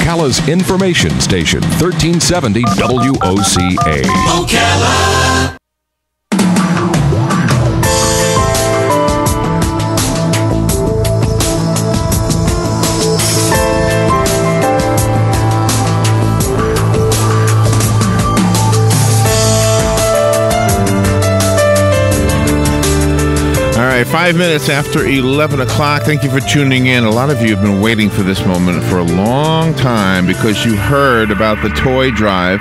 Ocala's information station, 1370 WOCA. Ocala. All right, 5 minutes after 11 o'clock. Thank you for tuning in. A lot of you have been waiting for this moment for a long time because you heard about the toy drive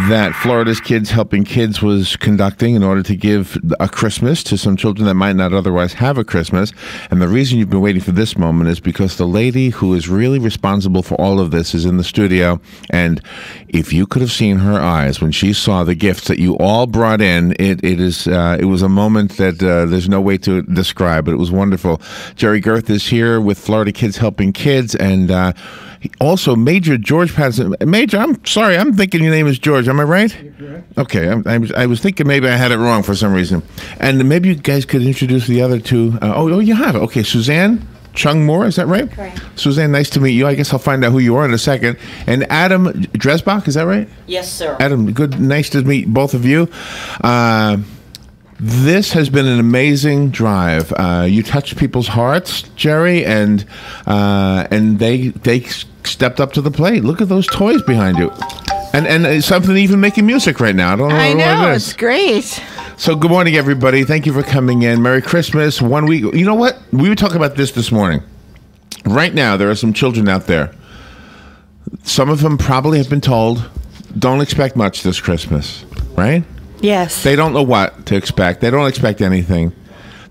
that Florida's Kids Helping Kids was conducting in order to give a Christmas to some children that might not otherwise have a Christmas. And the reason you've been waiting for this moment is because the lady who is really responsible for all of this is in the studio. And if you could have seen her eyes when she saw the gifts that you all brought in, it was a moment that there's no way to describe, but it was wonderful. Gerri Gerthe is here with Florida Kids Helping Kids, and also Major George Patterson. Major, I'm sorry, I'm thinking your name is George. Am I right? You're correct. Okay, I was thinking maybe I had it wrong for some reason. And maybe you guys could introduce the other two. Oh, you have it. Okay, Suzanne Chung Moore, is that right? Correct. Suzanne, nice to meet you. I guess I'll find out who you are in a second. And Adam Dresbach, is that right? Yes, sir. Adam, good, nice to meet both of you. This has been an amazing drive. You touched people's hearts, Gerri, and they stepped up to the plate. Look at those toys behind you, and something even making music right now. I don't know. I know, what it it's is. great. So good morning, everybody. Thank you for coming in. Merry Christmas. 1 week. You know what? We were talking about this morning. Right now, there are some children out there. Some of them probably have been told, "Don't expect much this Christmas," right? Yes. They don't know what to expect. They don't expect anything.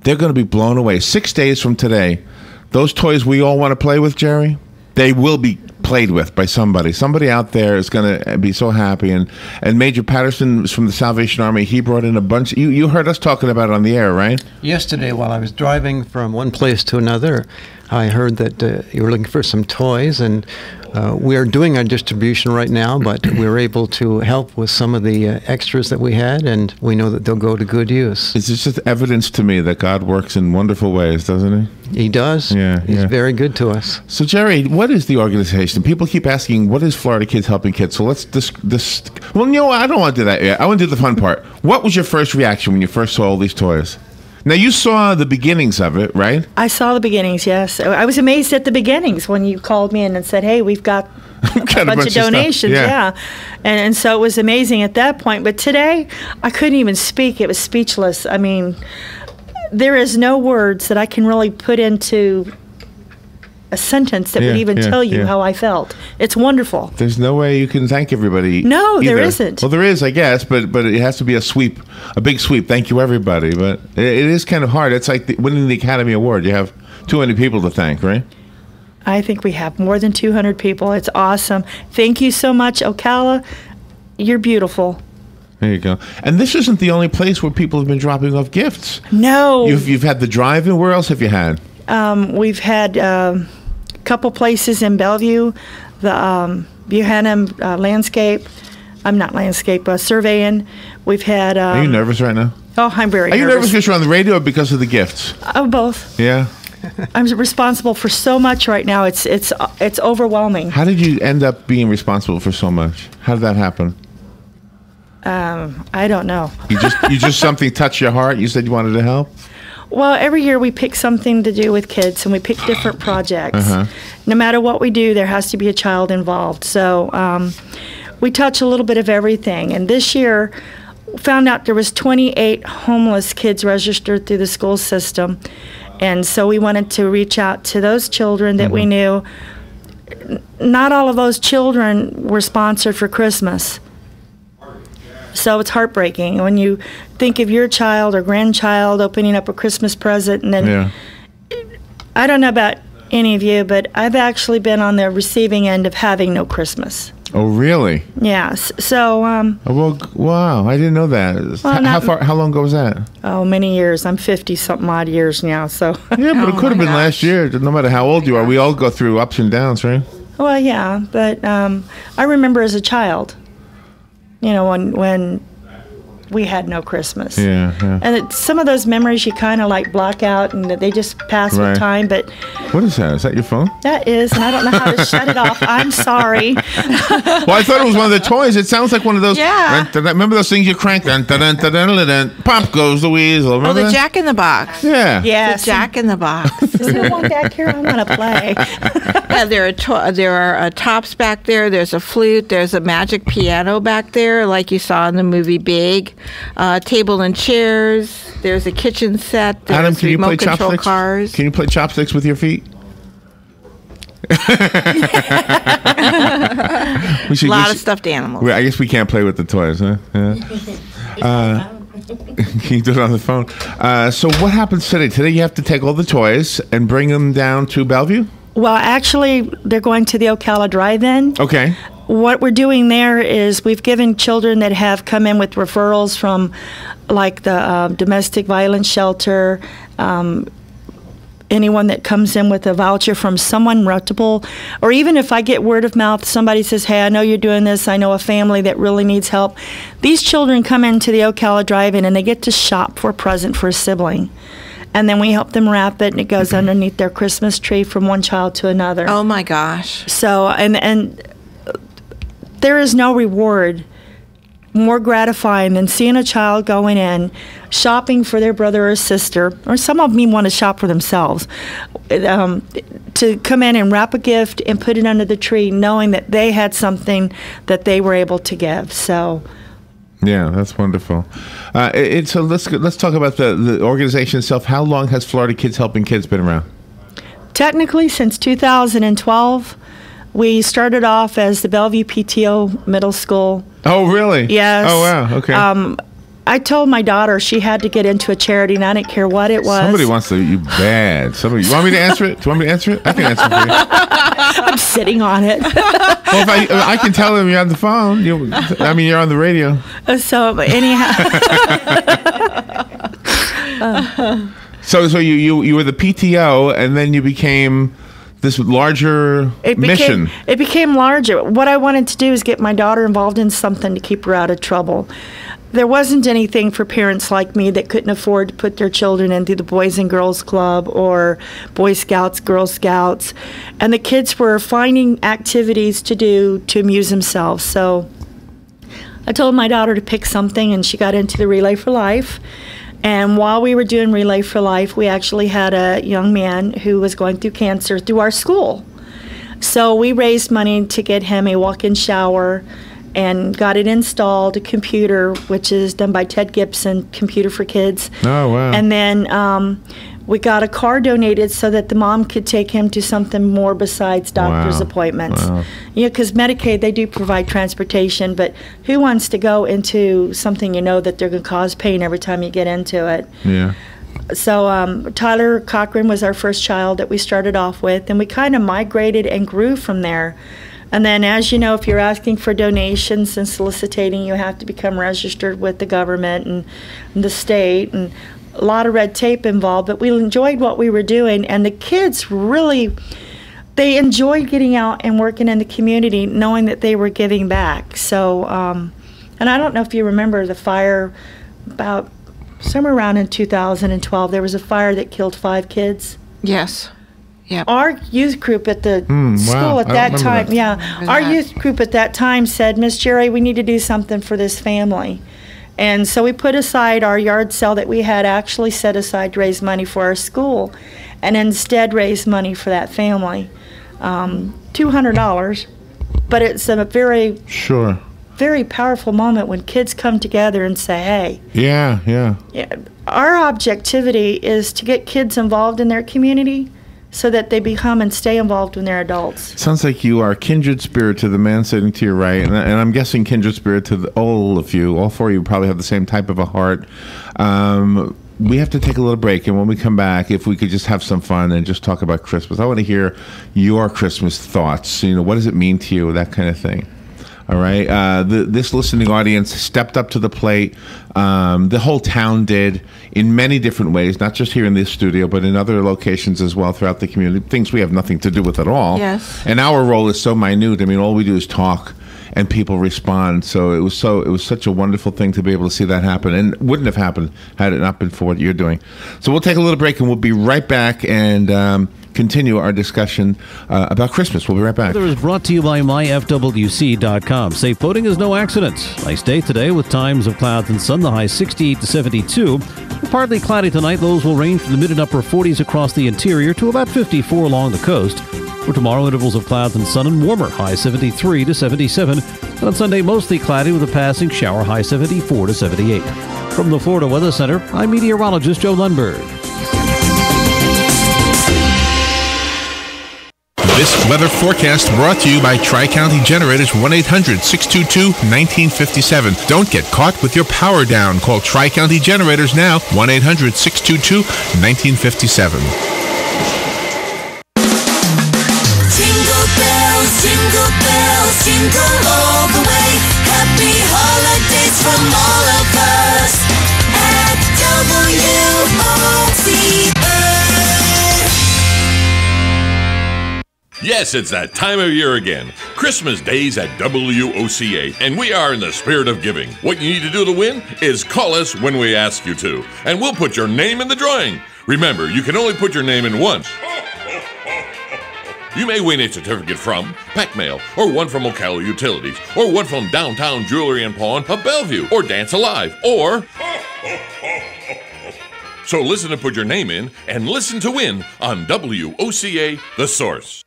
They're going to be blown away. 6 days from today, those toys we all want to play with, Gerri, they will be played with by somebody. Somebody out there is going to be so happy. And Major Patterson from the Salvation Army, he brought in a bunch. You heard us talking about it on the air, right? Yesterday, while I was driving from one place to another, I heard that you were looking for some toys, and we are doing our distribution right now, but we were able to help with some of the extras that we had, and we know that they'll go to good use. It's just evidence to me that God works in wonderful ways, doesn't he? He does. Yeah, He's very good to us. So, Gerri, what is the organization? People keep asking, what is Florida Kids Helping Kids? So let's well, no, I don't want to do that yet. I want to do the fun part. What was your first reaction when you first saw all these toys? Now, you saw the beginnings of it, right? I saw the beginnings, yes. I was amazed at the beginnings when you called me in and said, hey, we've got a bunch of donations. Yeah. And so it was amazing at that point. But today, I couldn't even speak. It was speechless. I mean, there is no words that I can really put into a sentence that would even tell you how I felt. It's wonderful. There's no way you can thank everybody. No, either. there isn't. Well, there is, I guess, but it has to be a sweep, a big sweep. Thank you, everybody. But it is kind of hard. It's like winning the Academy Award. You have too many people to thank, right? I think we have more than 200 people. It's awesome. Thank you so much, Ocala. You're beautiful. There you go. And this isn't the only place where people have been dropping off gifts. No. You've had the drive-in. Where else have you had? We've had a couple places in Bellevue, the Buchanan surveying. We've had. Are you nervous right now? Oh, I'm very nervous. Are you nervous because you're on the radio or because of the gifts? Oh, both. Yeah. I'm responsible for so much right now. It's overwhelming. How did you end up being responsible for so much? How did that happen? I don't know. You just something touched your heart. You said you wanted to help. Well, every year we pick something to do with kids, and we pick different projects. No matter what we do, there has to be a child involved. So we touch a little bit of everything. And this year, found out there was 28 homeless kids registered through the school system. And so we wanted to reach out to those children that we knew. Not all of those children were sponsored for Christmas. So it's heartbreaking when you think of your child or grandchild opening up a Christmas present, and then I don't know about any of you, but I've actually been on the receiving end of having no Christmas. Oh, really? Yes. So. Well, wow! I didn't know that. Well, how long ago was that? Oh, many years. I'm 50-something odd years now. So. Yeah, but it could have been last year. No matter how old you are, we all go through ups and downs, right? Well, yeah, but I remember as a child. You know, when we had no Christmas. Yeah. And some of those memories you kind of like block out, and they just pass Right. with time. But What is that? Is that your phone? that is, and I don't know how to shut it off. I'm sorry. Well, I thought it was one of the toys. It sounds like one of those. Yeah. Remember those things you crank? Pop goes the weasel. Oh, Remember the that? Jack in the Box. Yeah. Yes. The Jack in the Box. I want that, Kara. I want to play. Yeah, there are tops back there. There's a flute. There's a magic piano back there, like you saw in the movie Big. Table and chairs. There's a kitchen set. There's Adam, can you play remote control chopsticks? cars. Can you play chopsticks with your feet? A lot of stuffed animals. I guess we can't play with the toys, huh? Yeah. Can you do it on the phone? So what happens today? Today you have to take all the toys and bring them down to Bellevue? Well, actually, they're going to the Ocala Drive-In. Okay. What we're doing there is we've given children that have come in with referrals from, like, the domestic violence shelter, anyone that comes in with a voucher from someone reputable, or even if I get word of mouth, somebody says, hey, I know you're doing this, I know a family that really needs help. These children come into the Ocala Drive-In and they get to shop for a present for a sibling. And then we help them wrap it, and it goes underneath their Christmas tree from one child to another. Oh my gosh. So, and there is no reward more gratifying than seeing a child going in, shopping for their brother or sister, or some of them even want to shop for themselves, to come in and wrap a gift and put it under the tree, knowing that they had something that they were able to give. So. Yeah, that's wonderful. So let's talk about the organization itself. How long has Florida Kids Helping Kids been around? Technically, since 2012. We started off as the Bellevue PTO Middle School. Oh, really? Yes. Oh, wow. Okay. I told my daughter she had to get into a charity, and I didn't care what it was. Somebody wants to. You bad. Somebody. You want me to answer it? Do you want me to answer it? I can answer it for you. I'm sitting on it. Well, if I can tell them you're on the phone. You're on the radio. So anyhow. So you were the PTO, and then you became this larger mission. It became larger. What I wanted to do is get my daughter involved in something to keep her out of trouble. There wasn't anything for parents like me that couldn't afford to put their children into the Boys and Girls Club or Boy Scouts, Girl Scouts. And the kids were finding activities to do to amuse themselves. So I told my daughter to pick something, and she got into the Relay for Life. And while we were doing Relay for Life, we actually had a young man who was going through cancer through our school. So we raised money to get him a walk-in shower and got it installed, a computer, which is done by Ted Gibson, Computer for Kids. Oh, wow. And then we got a car donated so that the mom could take him to something more besides doctor's appointments. Wow. You know, because Medicaid, they do provide transportation, but who wants to go into something you know that they're going to cause pain every time you get into it? Yeah. So Tyler Cochran was our first child that we started off with, and we kind of migrated and grew from there. And then, as you know, if you're asking for donations and soliciting, you have to become registered with the government and the state, and a lot of red tape involved, but we enjoyed what we were doing, and the kids really, they enjoyed getting out and working in the community, knowing that they were giving back. So, and I don't know if you remember the fire about somewhere around in 2012, there was a fire that killed 5 kids. Yes. Yeah. Our youth group at the school at that time, our youth group at that time said, Miss Gerri, we need to do something for this family. And so we put aside our yard sale that we had actually set aside to raise money for our school, and instead raise money for that family. $200, but it's a very, very powerful moment when kids come together and say, hey. Yeah. Our objectivity is to get kids involved in their community so that they become and stay involved when they're adults. Sounds like you are kindred spirit to the man sitting to your right, and I'm guessing kindred spirit to all of you. All 4 of you probably have the same type of a heart. We have to take a little break, and when we come back, if we could just have some fun and just talk about Christmas. I want to hear your Christmas thoughts. You know, what does it mean to you, that kind of thing. All right. This listening audience stepped up to the plate. The whole town did in many different ways, not just here in this studio, but in other locations as well throughout the community, things we have nothing to do with at all. Yes. And our role is so minute. I mean, all we do is talk and people respond. So it was such a wonderful thing to be able to see that happen, and wouldn't have happened had it not been for what you're doing. So we'll take a little break, and we'll be right back and continue our discussion about Christmas. We'll be right back. Weather is brought to you by myfwc.com. Safe boating is no accident. Nice day today with times of clouds and sun. The high 68 to 72. Partly cloudy tonight. Lows will range from the mid and upper 40s across the interior to about 54 along the coast. For tomorrow, intervals of clouds and sun and warmer. High 73 to 77. And on Sunday, mostly cloudy with a passing shower. High 74 to 78. From the Florida Weather Center, I'm meteorologist Joe Lundberg. This weather forecast brought to you by Tri-County Generators 1-800-622-1957. Don't get caught with your power down. Call Tri-County Generators now, 1-800-622-1957. Jingle bells, jingle all the way. Happy holidays from all of us at WOCA. Yes, it's that time of year again. Christmas Days at WOCA, and we are in the spirit of giving. What you need to do to win is call us when we ask you to, and we'll put your name in the drawing. Remember, you can only put your name in once. You may win a certificate from Pack Mail, or one from Ocala Utilities, or one from Downtown Jewelry and Pawn of Bellevue, or Dance Alive, or... So listen to put your name in, and listen to win on WOCA, The Source.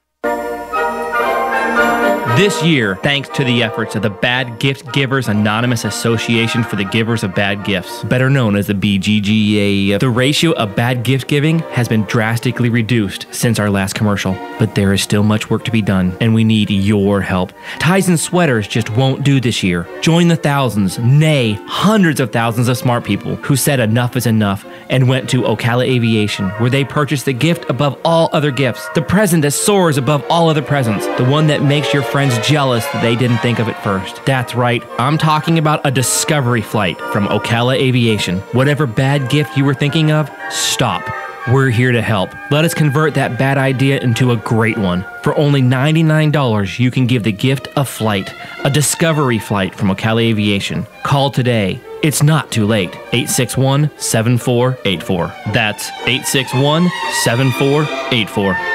This year, thanks to the efforts of the Bad Gift Givers Anonymous Association for the Givers of Bad Gifts, better known as the BGGA, the ratio of bad gift giving has been drastically reduced since our last commercial. But there is still much work to be done, and we need your help. Ties and sweaters just won't do this year. Join the thousands, nay, hundreds of thousands of smart people who said enough is enough and went to Ocala Aviation, where they purchased the gift above all other gifts, the present that soars above all other presents, the one that makes your friends jealous that they didn't think of it first. That's right, I'm talking about a discovery flight from Ocala Aviation. Whatever bad gift you were thinking of, stop. We're here to help. Let us convert that bad idea into a great one. For only $99, you can give the gift of flight, a discovery flight from Ocala Aviation. Call today. It's not too late. 861-7484. That's 861-7484.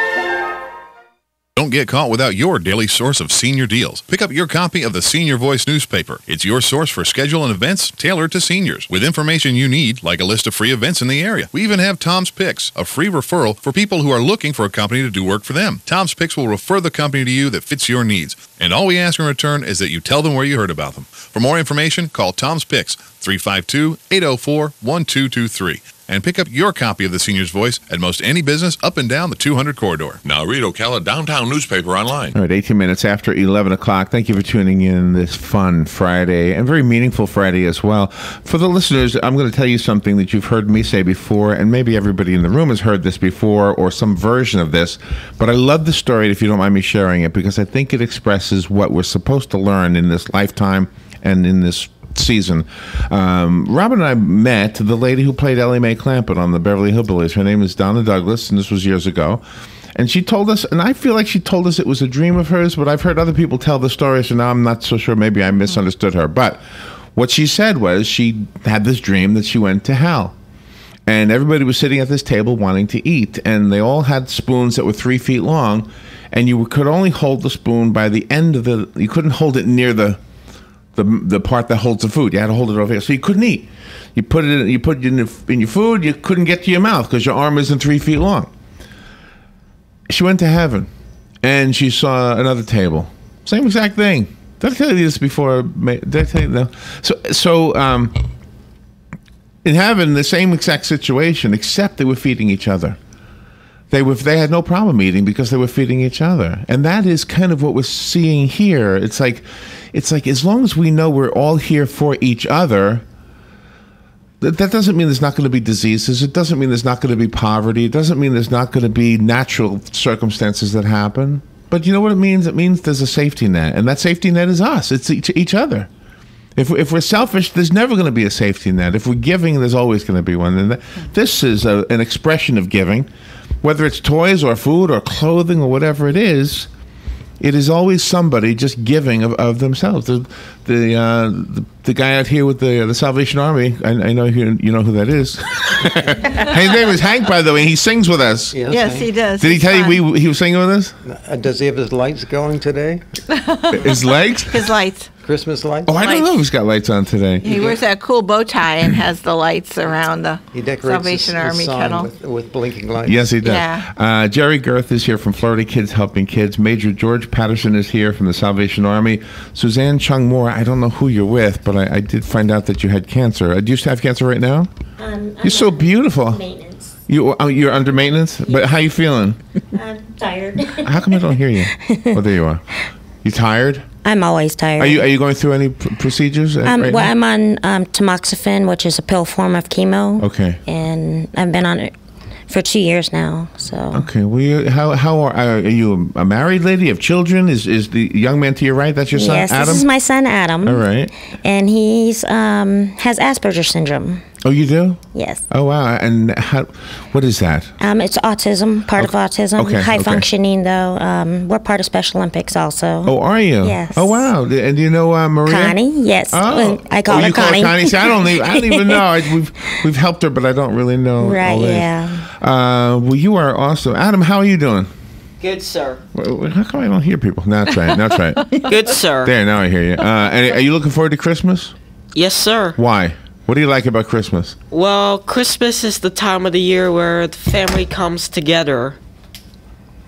Don't get caught without your daily source of senior deals. Pick up your copy of the Senior Voice newspaper. It's your source for schedule and events tailored to seniors, with information you need, like a list of free events in the area. We even have Tom's Picks, a free referral for people who are looking for a company to do work for them. Tom's Picks will refer the company to you that fits your needs, and all we ask in return is that you tell them where you heard about them. For more information, call Tom's Picks, 352-804-1223. And pick up your copy of the Senior's Voice at most any business up and down the 200 corridor. Now read Ocala Downtown newspaper online. All right, 18 minutes after 11 o'clock. Thank you for tuning in this fun Friday, and very meaningful Friday as well. For the listeners, I'm going to tell you something that you've heard me say before, and maybe everybody in the room has heard this before, or some version of this, but I love the story, if you don't mind me sharing it, because I think it expresses what we're supposed to learn in this lifetime and in this season. Robin and I met the lady who played Ellie Mae Clampett on the Beverly Hillbillies. Her name is Donna Douglas, and this was years ago. And she told us, and I feel like she told us it was a dream of hers, but I've heard other people tell the story, so now I'm not so sure. Maybe I misunderstood her. But what she said was she had this dream that she went to hell. And everybody was sitting at this table wanting to eat, and they all had spoons that were 3 feet long, and you could only hold the spoon by the end of the, you couldn't hold it near the part that holds the food. You had to hold it over here, so you couldn't eat. You put it in your food. You couldn't get to your mouth because your arm isn't 3 feet long. She went to heaven, and she saw another table. Same exact thing. Did I tell you this before? Did I tell you that? So in heaven, the same exact situation, except they were feeding each other. They had no problem eating because they were feeding each other, and that is kind of what we're seeing here. It's like as long as we know we're all here for each other, that doesn't mean there's not going to be diseases. It doesn't mean there's not going to be poverty. It doesn't mean there's not going to be natural circumstances that happen. But you know what it means? It means there's a safety net, and that safety net is us. It's each other. If we're selfish, there's never going to be a safety net. If we're giving, there's always going to be one. And this is an expression of giving, whether it's toys or food or clothing or whatever it is. it is always somebody just giving of themselves. The guy out here with the Salvation Army, I know you know who that is. His name is Hank, by the way. He sings with us. Yes, he does. Did he tell you he was singing with us? Does he have his lights going today? His legs? His lights. Christmas lights? Oh, I don't know if he's got lights on today. He wears that cool bow tie and has the lights around the He decorates Salvation his Army sign kettle. with blinking lights. Yes, he does. Yeah. Gerri Gerthe is here from Florida Kids Helping Kids. Major George Patterson is here from the Salvation Army. Suzanne Chung Moore, I don't know who you're with, but I did find out that you had cancer. Do you have cancer right now? You're so beautiful. Maintenance. You're under maintenance? But how you feeling? I'm tired. How come I don't hear you? Oh, there you are. You tired? I'm always tired. Are you going through any procedures right now? I'm on tamoxifen, which is a pill form of chemo. Okay. And I've been on it for 2 years now. So. Okay. Well, how are you a married lady? You have children? Is the young man to your right? That's your son, yes, Adam? this is my son, Adam. All right. And he's has Asperger's syndrome. Oh, you do? Yes. Oh, wow. And what is that? It's autism, part of autism. Okay, High okay. functioning, though. We're part of Special Olympics also. Oh, are you? Yes. Oh, wow. And do you know Maria? Connie, yes. Oh. I call her you Connie. Call her Connie? See, I don't even know. We've helped her, but I don't really know. Right, all this. yeah. Well, you are awesome. Adam, how are you doing? Good, sir. How come I don't hear people? Now try it. Now try it. Good, sir. There, now I hear you. And are you looking forward to Christmas? Yes, sir. Why? What do you like about Christmas? Well, Christmas is the time of the year where the family comes together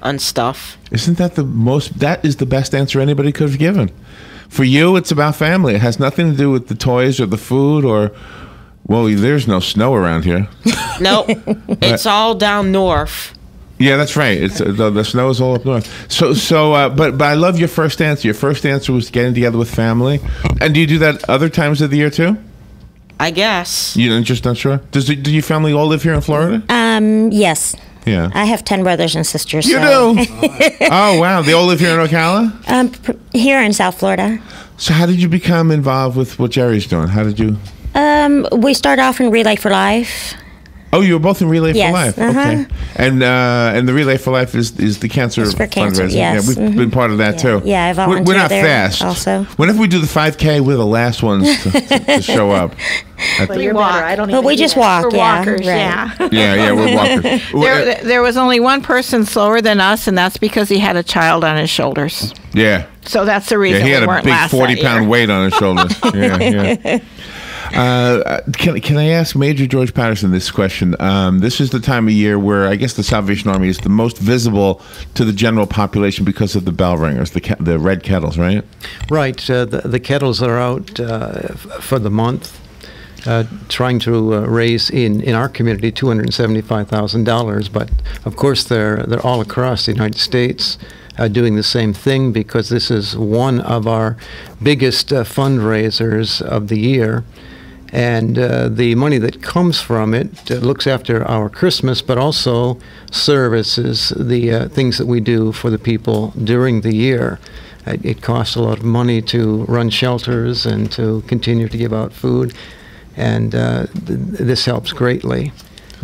and stuff. Isn't that that is the best answer anybody could have given. For you, it's about family. It has nothing to do with the toys or the food or, well, there's no snow around here. Nope. It's all down north. Yeah, that's right. It's the snow is all up north. But I love your first answer. Your first answer was getting together with family. And do you do that other times of the year too? I guess. You're just not sure? Do your family all live here in Florida? Yes. Yeah. I have 10 brothers and sisters. You so. do? Oh, wow. They all live here in Ocala? Here in South Florida. So how did you become involved with what Gerri's doing? How did you? We started off in Relay for Life. Oh, you were both in Relay Yes, for Life. uh-huh. Okay. And the Relay for Life is the cancer It's for cancer, fundraising. yes. Yeah, we've been part of that too. Yeah, I volunteer We're not there fast. also. Whenever we do the 5K, we're the last ones to show up. But you're better. I don't But even we do just that. walk, We're yeah. walkers, right. yeah. Yeah, we're walkers. There was only one person slower than us, and that's because he had a child on his shoulders. Yeah. So that's the reason Yeah, he had we a weren't big last that 40-pound year. weight on his shoulders. Yeah. Can I ask Major George Patterson this question? This is the time of year where I guess the Salvation Army is the most visible to the general population because of the bell ringers, the red kettles, right? Right. The kettles are out for the month, trying to raise in our community $275,000. But of course, they're all across the United States. Doing the same thing because this is one of our biggest fundraisers of the year. And the money that comes from it looks after our Christmas, but also services the things that we do for the people during the year. It costs a lot of money to run shelters and to continue to give out food, and this helps greatly.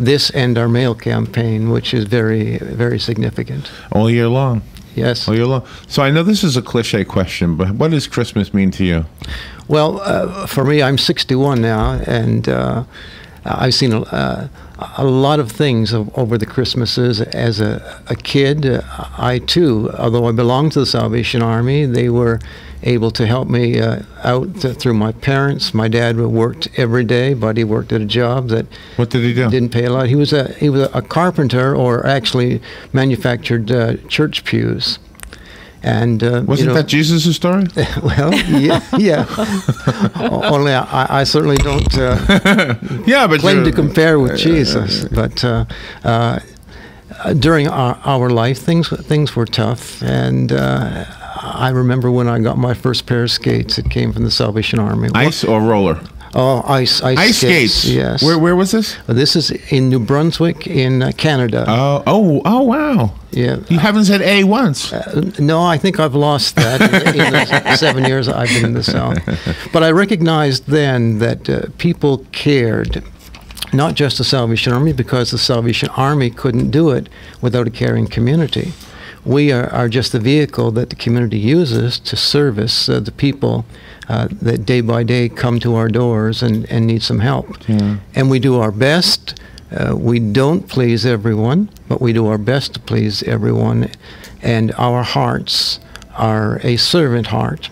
This and our mail campaign, which is very, very significant. All year long. Yes. All year long. So I know this is a cliche question, but what does Christmas mean to you? Well, for me, I'm 61 now, and I've seen a lot of things over the Christmases. As a kid, I too, although I belonged to the Salvation Army, they were able to help me out through my parents. My dad worked every day, but he worked at a job that What did he do? didn't pay a lot. He was a carpenter, or actually manufactured church pews. And Wasn't that Jesus' story? Well, yeah. Only I certainly don't Yeah, but claim you're- to compare with Jesus. But during our life, things were tough, and I remember when I got my first pair of skates. It came from the Salvation Army. Ice or roller? Oh, ice skates. Yes. Where was this? This is in New Brunswick, in Canada. Oh, wow. Yeah. You haven't said A once. No, I think I've lost that in the 7 years I've been in the South. But I recognized then that people cared, not just the Salvation Army, because the Salvation Army couldn't do it without a caring community. we are just the vehicle that the community uses to service the people that day by day come to our doors and need some help. Yeah. And we do our best. We don't please everyone, but we do our best to please everyone. And our hearts are a servant heart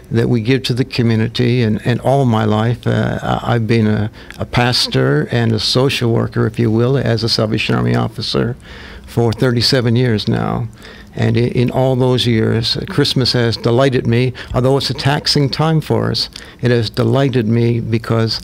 that we give to the community. And all my life, I've been a pastor and a social worker, if you will, as a Salvation Army officer for 37 years now. And in all those years, Christmas has delighted me. Although it's a taxing time for us, it has delighted me because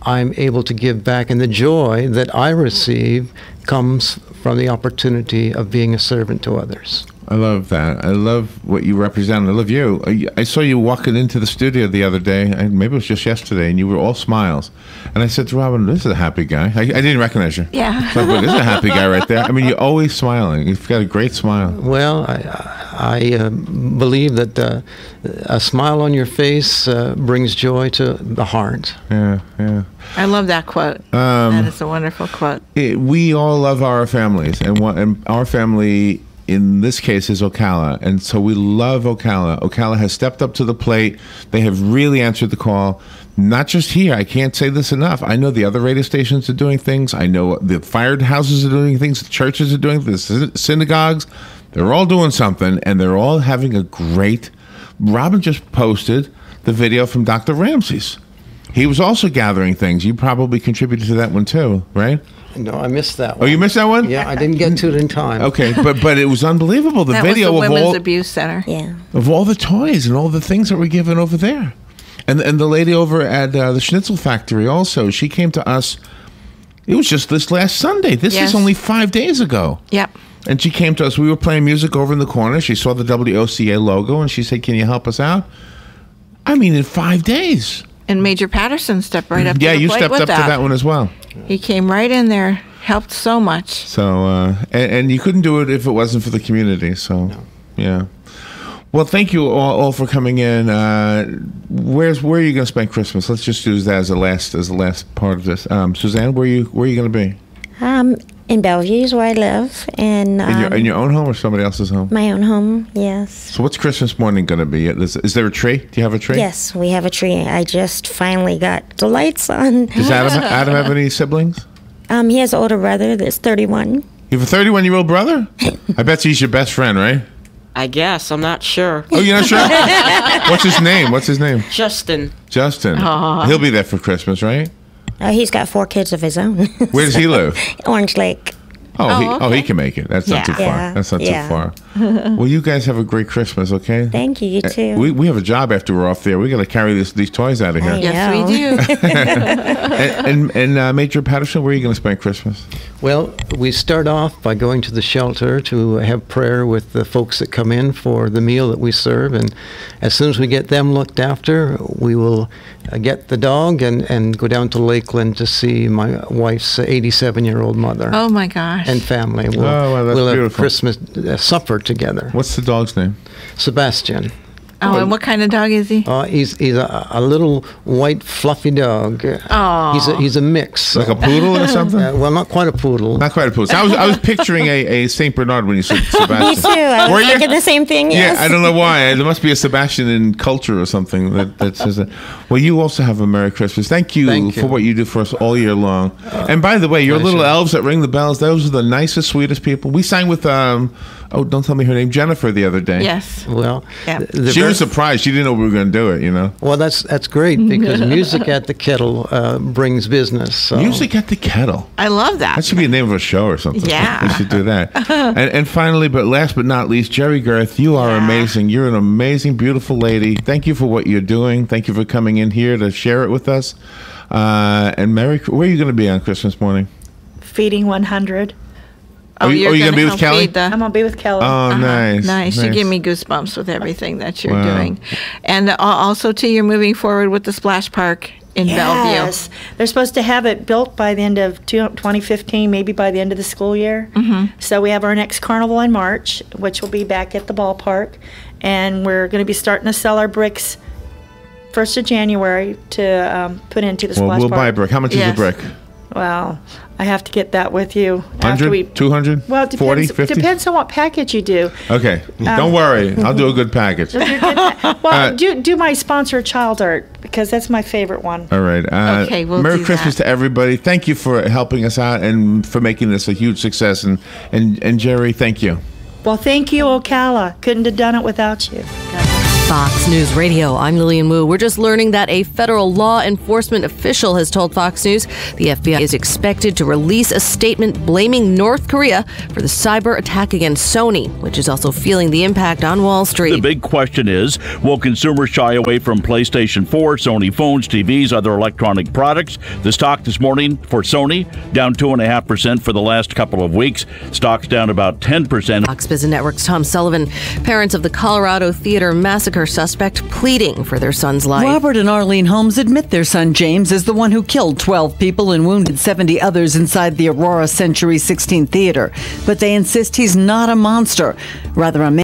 I'm able to give back, and the joy that I receive comes from the opportunity of being a servant to others. I love that. I love what you represent. I love you. I saw you walking into the studio the other day, and maybe it was just yesterday, and you were all smiles. And I said to Robin, this is a happy guy. I didn't recognize you. Yeah. So I thought, this is a happy guy right there. I mean, you're always smiling. You've got a great smile. Well, I believe that a smile on your face brings joy to the heart. Yeah, yeah. I love that quote. That is a wonderful quote. We all love our families, and our family in this case is Ocala, and so we love Ocala. Ocala has stepped up to the plate. They have really answered the call. Not just here. I can't say this enough. I know the other radio stations are doing things. I know the firehouses are doing things. The churches are doing things. The synagogues. They're all doing something, and they're all having a great... Robin just posted the video from Dr. Ramsey's. He was also gathering things. You probably contributed to that one too, right? No, I missed that one. Oh, you missed that one? Yeah, I didn't get to it in time. Okay, but it was unbelievable. The That video was the of Women's all Abuse Center. Yeah. of all the toys and all the things that were given over there, and the lady over at the Schnitzel Factory also. She came to us. It was just this last Sunday. This Yes. is only 5 days ago. Yep. And she came to us. We were playing music over in the corner. She saw the WOCA logo and she said, "Can you help us out?" I mean, in 5 days. And Major Patterson stepped right up to Yeah, the you plate stepped with up to that one as well. He came right in there, helped so much. So, and you couldn't do it if it wasn't for the community. So, yeah. Well, thank you all for coming in. Where are you going to spend Christmas? Let's just use that as the last part of this. Suzanne, where are you going to be? In Bellevue is where I live, and In your own home or somebody else's home? my own home. Yes. So, what's Christmas morning going to be? Is there a tree? Do you have a tree? Yes, we have a tree. I just finally got the lights on. Does Adam have any siblings? He has an older brother that's 31. You have a 31-year-old brother? I bet he's your best friend, right? I guess. I'm not sure. Oh, you're not sure? What's his name? Justin. Justin. Aw. He'll be there for Christmas, right? He's got 4 kids of his own. Where does he live? Orange Lake. He can make it. That's not too far. Yeah. That's not Yeah. too far. Well, you guys have a great Christmas, okay? Thank you. You too. We have a job after we're off there. We got to carry these toys out of here. I Yes, we know. do. And Major Patterson, where are you going to spend Christmas? Well, we start off by going to the shelter to have prayer with the folks that come in for the meal that we serve. And as soon as we get them looked after, we will get the dog and go down to Lakeland to see my wife's 87-year-old mother Oh my gosh. and family. We'll, wow, that's we'll have beautiful. Christmas supper together. What's the dog's name? Sebastian. Oh, and what kind of dog is he? He's a little white fluffy dog. Aw. He's a mix. Like a poodle or something? Well, not quite a poodle. Not quite a poodle. So I was picturing a Saint Bernard when you said Me Sebastian. too. I Were was you? thinking the same thing. Yes. Yeah, I don't know why. There must be a Sebastian in culture or something that says that. Well, you also have a Merry Christmas. Thank you for what you do for us all year long. And by the way, your pleasure. little elves that ring the bells, those are the nicest, sweetest people. We sang with, don't tell me her name, Jennifer, the other day. Yes. Well, Yeah. She was surprised. She didn't know we were going to do it, you know. Well, that's great because music at the kettle brings business. So. Music at the Kettle. I love that. That should be the name of a show or something. Yeah. We should do that. And finally, but last but not least, Gerri Gerthe, you are amazing. You're an amazing, beautiful lady. Thank you for what you're doing. Thank you for coming in here to share it with us. And where are you going to be on Christmas morning? Feeding 100. Are you you're gonna be with help Kelly? feed the- I'm going to be with Kelly. Oh, nice. Nice. You give me goosebumps with everything that you're Wow. doing. And also, too, you're moving forward with the splash park in Bellevue. Yes. They're supposed to have it built by the end of 2015, maybe by the end of the school year. Mm-hmm. So we have our next carnival in March, which will be back at the ballpark. And we're going to be starting to sell our bricks 1st of January to put into the Well, splash we'll park. buy a brick. How much is a Yes. brick? Well, I have to get that with you. 100, 200, Well, it 40, depends, 50? depends on what package you do. Okay, don't worry. I'll do a good package. Well, do my sponsor child art, because that's my favorite one. All right. Okay, we'll Merry do Christmas that. to everybody. Thank you for helping us out and for making this a huge success. And Gerri, thank you. Well, thank you, Ocala. Couldn't have done it without you. Fox News Radio, I'm Lillian Wu. We're just learning that a federal law enforcement official has told Fox News the FBI is expected to release a statement blaming North Korea for the cyber attack against Sony, which is also feeling the impact on Wall Street. The big question is, will consumers shy away from PlayStation 4, Sony phones, TVs, other electronic products? The stock this morning for Sony down 2.5% for the last couple of weeks. Stock's down about 10%. Fox Business Network's Tom Sullivan. Parents of the Colorado theater massacre suspect pleading for their son's life. Robert and Arlene Holmes admit their son James is the one who killed 12 people and wounded 70 others inside the Aurora Century 16 theater. But they insist he's not a monster, rather a man